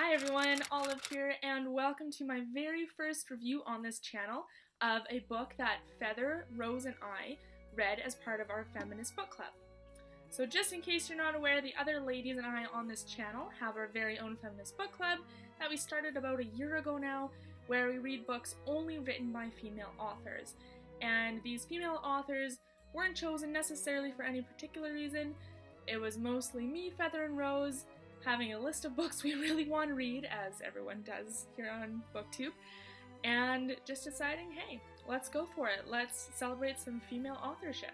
Hi everyone, Olive here, and welcome to my very first review on this channel of a book that Feather, Rose, and I read as part of our feminist book club. So just in case you're not aware, the other ladies and I on this channel have our very own feminist book club that we started about a year ago now, where we read books only written by female authors. And these female authors weren't chosen necessarily for any particular reason. It was mostly me, Feather, and Rose having a list of books we really want to read, as everyone does here on BookTube, and just deciding, hey, let's go for it. Let's celebrate some female authorship.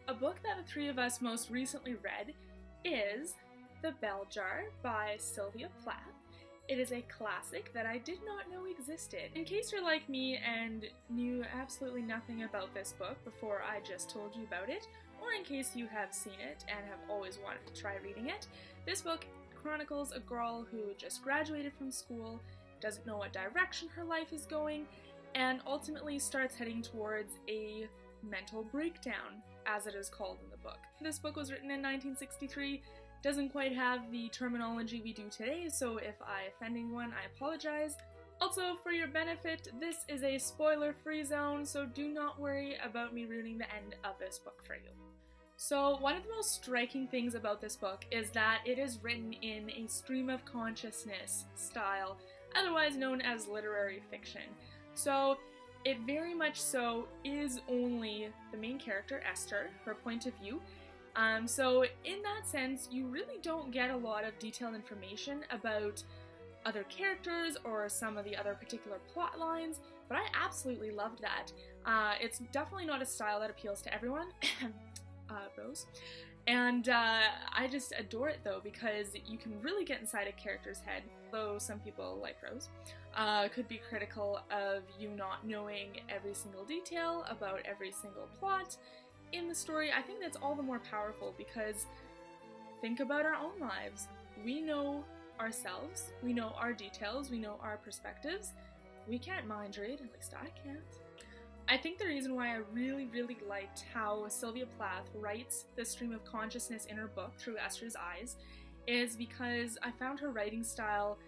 A book that the three of us most recently read is The Bell Jar by Sylvia Plath. It is a classic that I did not know existed. In case you're like me and knew absolutely nothing about this book before I just told you about it, or in case you have seen it and have always wanted to try reading it, this book chronicles a girl who just graduated from school, doesn't know what direction her life is going, and ultimately starts heading towards a mental breakdown, as it is called in the book. This book was written in 1963, doesn't quite have the terminology we do today, so if I offend anyone, I apologize. Also, for your benefit, this is a spoiler-free zone, so do not worry about me ruining the end of this book for you. So one of the most striking things about this book is that it is written in a stream of consciousness style, otherwise known as literary fiction. So it very much so is only the main character, Esther, her point of view. So in that sense, you really don't get a lot of detailed information about other characters or some of the other particular plot lines, but I absolutely loved that. It's definitely not a style that appeals to everyone. Rose. And I just adore it though, because you can really get inside a character's head, though some people, like Rose, could be critical of you not knowing every single detail about every single plot in the story. I think that's all the more powerful because think about our own lives. We know ourselves, we know our details, we know our perspectives. We can't mind read, at least I can't. I think the reason why I really liked how Sylvia Plath writes the stream of consciousness in her book through Esther's eyes is because I found her writing style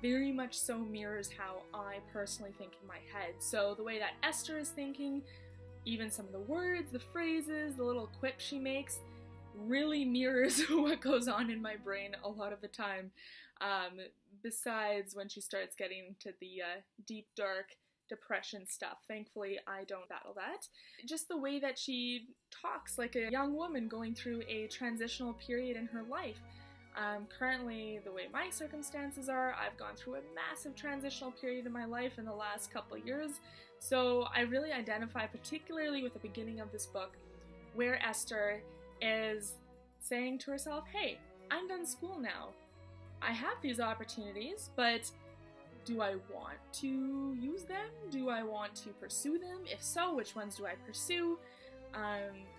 very much so mirrors how I personally think in my head. So the way that Esther is thinking, even some of the words, the phrases, the little quips she makes, really mirrors what goes on in my brain a lot of the time. Besides when she starts getting to the deep, dark depression stuff. Thankfully, I don't battle that. Just the way that she talks like a young woman going through a transitional period in her life. Currently, the way my circumstances are, I've gone through a massive transitional period in my life in the last couple of years, so I really identify particularly with the beginning of this book, where Esther is saying to herself, hey, I'm done school now. I have these opportunities, but do I want to use them? Do I want to pursue them? If so, which ones do I pursue?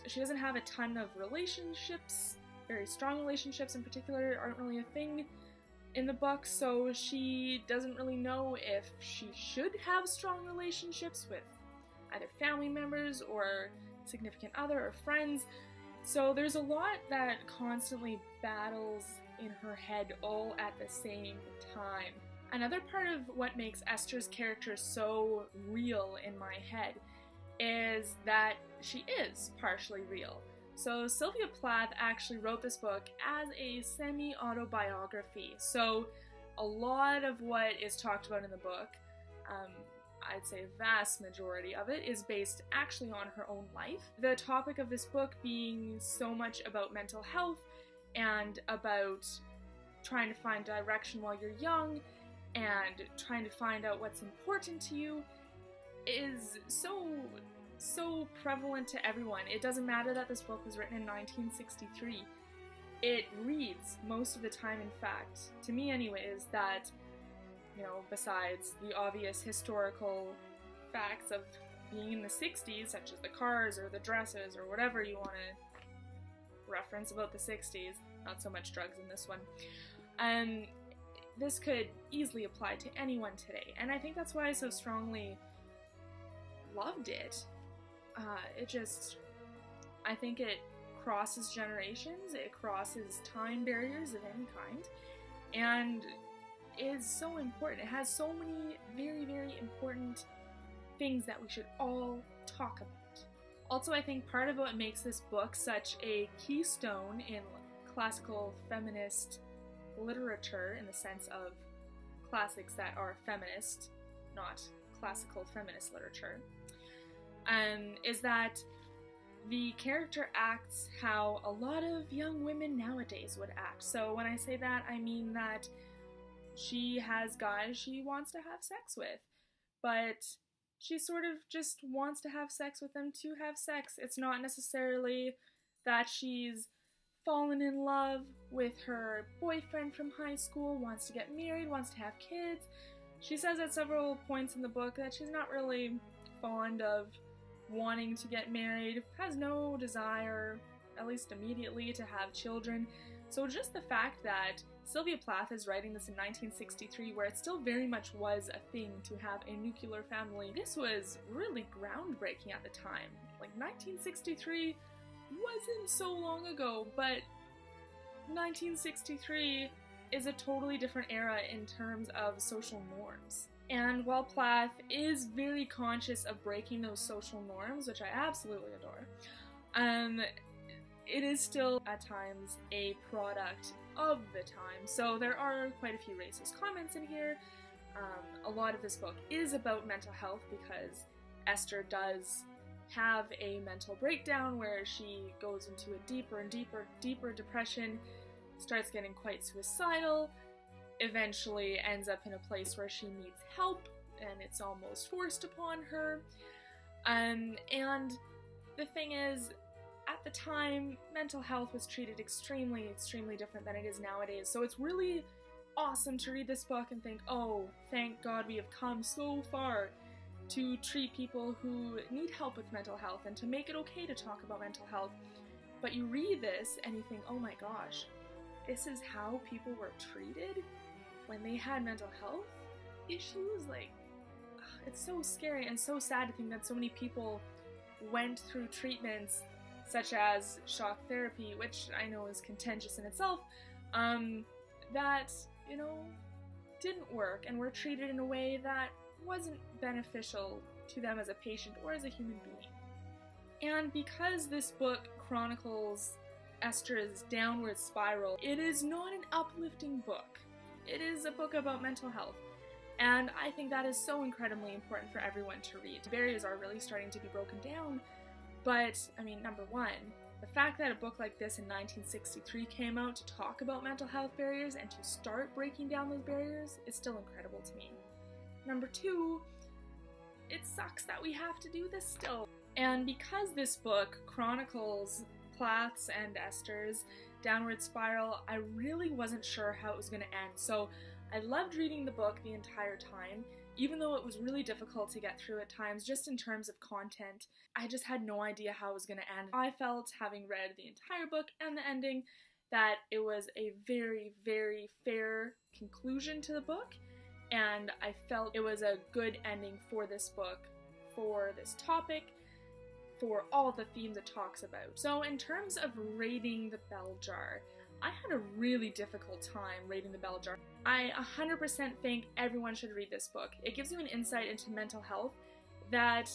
She doesn't have a ton of relationships, very strong relationships in particular aren't really a thing in the book, so she doesn't really know if she should have strong relationships with either family members or significant other or friends. So there's a lot that constantly battles in her head all at the same time. Another part of what makes Esther's character so real in my head is that she is partially real. So Sylvia Plath actually wrote this book as a semi-autobiography. So a lot of what is talked about in the book, I'd say a vast majority of it, is based actually on her own life. The topic of this book being so much about mental health and about trying to find direction while you're young, and trying to find out what's important to you is so prevalent to everyone. It doesn't matter that this book was written in 1963. It reads most of the time, in fact, to me anyways, that, you know, besides the obvious historical facts of being in the 60s, such as the cars or the dresses or whatever you want to reference about the 60s, not so much drugs in this one, this could easily apply to anyone today, and I think that's why I so strongly loved it. I think it crosses generations, it crosses time barriers of any kind, and is so important. It has so many very, very important things that we should all talk about. Also, I think part of what makes this book such a keystone in classical feminist literature, in the sense of classics that are feminist, not classical feminist literature, is that the character acts how a lot of young women nowadays would act. So when I say that, I mean that she has guys she wants to have sex with, but she sort of just wants to have sex with them to have sex. It's not necessarily that she's fallen in love with her boyfriend from high school, wants to get married, wants to have kids. She says at several points in the book that she's not really fond of wanting to get married, has no desire, at least immediately, to have children. So just the fact that Sylvia Plath is writing this in 1963, where it still very much was a thing to have a nuclear family, this was really groundbreaking at the time. Like, 1963 wasn't so long ago, but 1963 is a totally different era in terms of social norms. And while Plath is very conscious of breaking those social norms, which I absolutely adore, it is still at times a product of the time. So there are quite a few racist comments in here. A lot of this book is about mental health because Esther does have a mental breakdown where she goes into a deeper and deeper depression, starts getting quite suicidal, eventually ends up in a place where she needs help and it's almost forced upon her. And the thing is, at the time, mental health was treated extremely different than it is nowadays. So it's really awesome to read this book and think, oh, thank God we have come so far to treat people who need help with mental health and to make it okay to talk about mental health. But you read this and you think, oh my gosh, this is how people were treated when they had mental health issues? Like, it's so scary and so sad to think that so many people went through treatments such as shock therapy, which I know is contentious in itself, that, you know, didn't work and were treated in a way that wasn't beneficial to them as a patient or as a human being. And because this book chronicles Esther's downward spiral, it is not an uplifting book. It is a book about mental health. And I think that is so incredibly important for everyone to read. The barriers are really starting to be broken down. But, I mean, number one, the fact that a book like this in 1963 came out to talk about mental health barriers and to start breaking down those barriers is still incredible to me. Number two, it sucks that we have to do this still. And because this book chronicles Plath's and Esther's downward spiral, I really wasn't sure how it was going to end. So I loved reading the book the entire time, even though it was really difficult to get through at times, just in terms of content. I just had no idea how it was going to end. I felt, having read the entire book and the ending, that it was a very, very fair conclusion to the book, and I felt it was a good ending for this book, for this topic, for all the themes it talks about. So in terms of rating the bell jar, I had a really difficult time rating the bell jar. I 100% think everyone should read this book. It gives you an insight into mental health that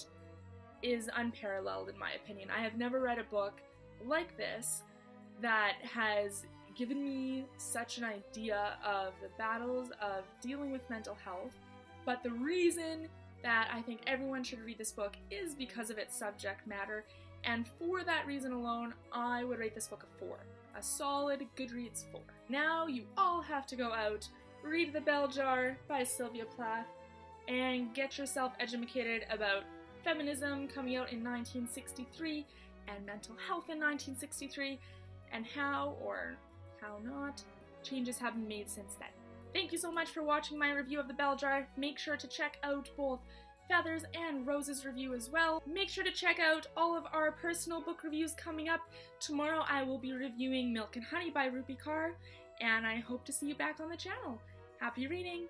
is unparalleled in my opinion. I have never read a book like this that has given me such an idea of the battles of dealing with mental health. But the reason that I think everyone should read this book is because of its subject matter, and for that reason alone, I would rate this book a 4. A solid Goodreads 4. Now you all have to go out, read The Bell Jar by Sylvia Plath, and get yourself educated about feminism coming out in 1963, and mental health in 1963, and how, or how not, changes have been made since then. Thank you so much for watching my review of The Bell Jar. Make sure to check out both Feathers and Rose's review as well. Make sure to check out all of our personal book reviews coming up. Tomorrow I will be reviewing Milk and Honey by Rupi Kaur, and I hope to see you back on the channel. Happy reading!